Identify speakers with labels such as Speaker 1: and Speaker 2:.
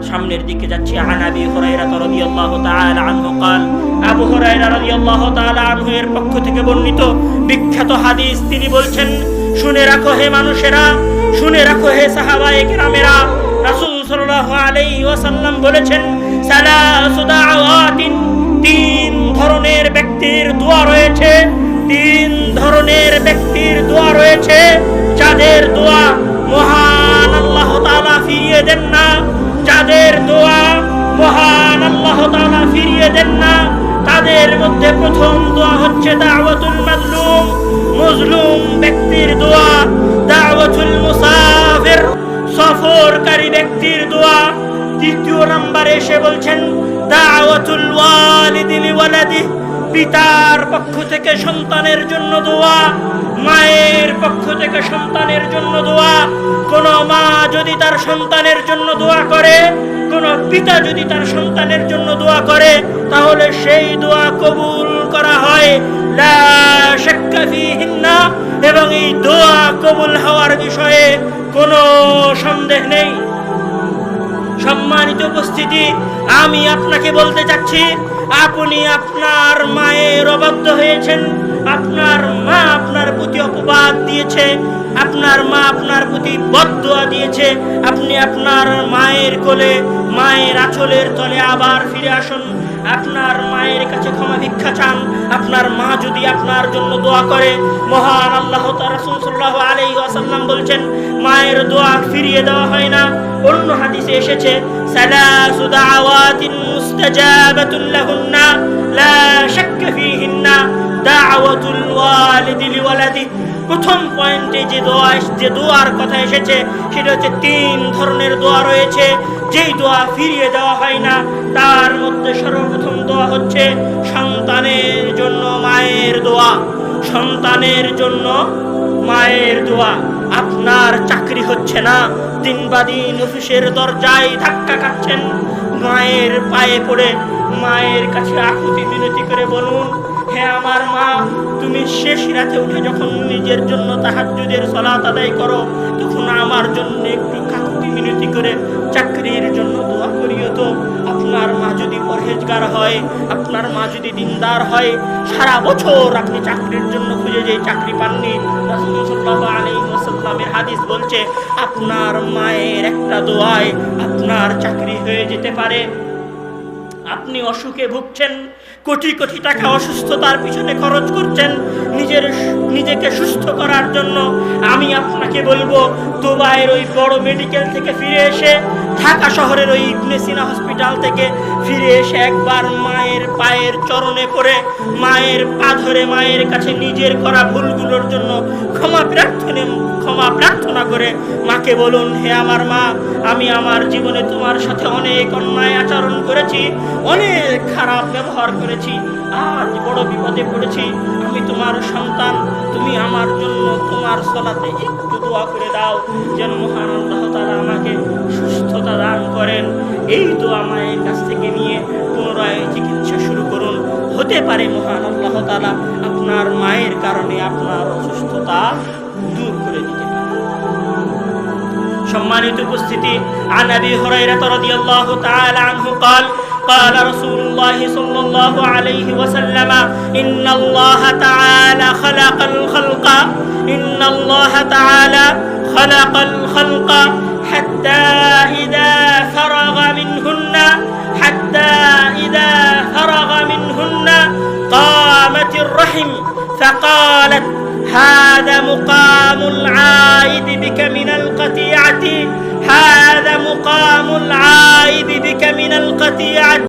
Speaker 1: সামনের দিকে যাচ্ছি। আন আবি হুরায়রা রাদিয়াল্লাহু তাআলা আনহু قال আবু হুরায়রা রাদিয়াল্লাহু তাআলা আনহু এর পক্ষ থেকে বর্ণিত বিখ্যাত হাদিস, তিনি বলছেন, শুনে রাখো হে মানুষেরা, শুনে রাখো হে সাহাবায়ে কেরামেরা, রাসূল সাল্লাল্লাহু আলাইহি ওয়াসাল্লাম বলেছেন, সালাসু দাওয়াতিন, তিন ধরনের ব্যক্তির দোয়া রয়েছে, তিন ধরনের ব্যক্তির দোয়া রয়েছে যাদের দোয়া মহান আল্লাহ তাআলা ফিরিয়ে দেন না, যাদের দোয়া মহান আল্লাহ তাআলা ফিরিয়ে দেন না। তাদের মধ্যে প্রথম দোয়া হচ্ছে দাওয়াতুল মাজলুম, মজলুম ব্যক্তির দোয়া, দাওয়াতুল মুসাফির, সফরকারী ব্যক্তির দোয়া। দ্বিতীয় নম্বরে এসে বলছেন দাওয়াতুল ওয়ালিদি লিওয়ালাদি, পিতার পক্ষ থেকে সন্তানের জন্য দোয়া, মায়ের পক্ষ থেকে সন্তানের জন্য দোয়া। কোন মা যদি তার সন্তানের জন্য দোয়া করে, কোন পিতা যদি তার সন্তানের জন্য দোয়া করে, তাহলে সেই দোয়া কবুল করা হয় লা শাক্কা ফীহিন্না, এবং এই দোয়া কবুল হওয়ার বিষয়ে কোনো সন্দেহ নেই। সম্মানিত উপস্থিতি, আমি আপনাকে বলতে চাচ্ছি, আপনি আপনার মায়ের অবাধ্য হয়েছেন, আপনার মা আপনার প্রতি অপবাদ দিয়েছে, আপনার মা আপনার প্রতি বদদোয়া দিয়েছে। আপনি আপনার মায়ের কোলে, মায়ের আঁচলের তলে আবার ফিরে আসুন, আপনার মায়ের কাছে ক্ষমা ভিক্ষা চান। আপনার মা যদি আপনার জন্য দোয়া করে, মহান আল্লাহ তাআলা, রাসূল সাল্লাল্লাহু আলাইহি ওয়াসাল্লাম বলছেন, মায়ের দোয়া ফিরিয়ে দেওয়া হয় না। অন্য হাদিসে এসেছে, সালাসু দাওয়াতিন মুস্তাজাবাতুন লাহুন্না লা শাক্কা ফীহিন্না দাওয়াতুল ওয়ালিদি লিওয়ালাদি। প্রথম পয়েন্টে যে দোয়ার কথা এসেছে সেটা হচ্ছে তিন ধরনের দোয়া রয়েছে যেই দোয়া ফিরিয়ে দেওয়া হয় না। তার মধ্যে সর্বপ্রথম দোয়া হচ্ছে সন্তানের জন্য মায়ের দোয়া, সন্তানের জন্য মায়ের দোয়া। আপনার চাকরি হচ্ছে না, দিন বা দিন অফিসের দরজায় ধাক্কা খাচ্ছেন, মায়ের পায়ে পড়ে মায়ের কাছে আকুতি মিনতি করে বলুন, হে আমার মা, তুমি শেষ রাতে উঠে যখন নিজের জন্য তাহাজ্জুদের সালাত আদায় করো, তখন আমার জন্য একটু কাকুতি মিনতি করে চাকরির জন্য দোয়া করিও তো। আপনার মা যদি পরহেজগার হয়, আপনার মা যদি দিনদার হয়, সারা বছর আপনি চাকরির জন্য খুঁজে যে চাকরি পাননি, রাসূল সাল্লাল্লাহু আলাইহি ওয়াসাল্লামের হাদিস বলছে, আপনার মায়ের একটা দোয়ায় আপনার চাকরি হয়ে যেতে পারে। আপনি অসুখে ভুগছেন, কোটি কোটি টাকা অসুস্থতার পিছনে খরচ করছেন নিজেকে সুস্থ করার জন্য। আমি আপনাকে বলবো, দুবাইয়ের ওই বড় মেডিকেল থেকে ফিরে এসে, ঢাকা শহরের ওই ইবনে সিনা হসপিটাল থেকে ফিরে এসে একবার মায়ের পায়ের চরণে পড়ে, মায়ের পা ধরে মায়ের কাছে নিজের করা ভুলগুলোর জন্য ক্ষমা প্রার্থনা করে মাকে বলুন, হে আমার মা, আমি আমার জীবনে তোমার সাথে অনেক অন্যায় আচরণ করেছি, অনেক খারাপ ব্যবহার করেছি, আজ বড় বিপদে পড়েছি, আমি তোমার সন্তান, তুমি আমার জন্য তোমার সালাতে একটু দোয়া করে দাও যেন মহান আল্লাহ তাআলা আমাকে সুস্থতা দান করেন। এই দোয়া মায়ের কাছ থেকে নিয়ে পুনরায় চিকিৎসা শুরু করুন, হতে পারে মহান আল্লাহ তাআলা আপনার মায়ের কারণে আপনার অসুস্থতা দূর করে দিতে পারে। সম্মানিত উপস্থিতি, আন আবি হুরায়রা রাদিয়াল্লাহু তাআলা আনহু قال قال رسول الله صلى الله عليه وسلم إن الله تعالى خلق الخلق إن الله تعالى خلق الخلق حتى إذا فرغ منهن قامت الرحم فقالت هذا مقام العائد بك من القطيعة هذا مقام العائد بك من القطيعة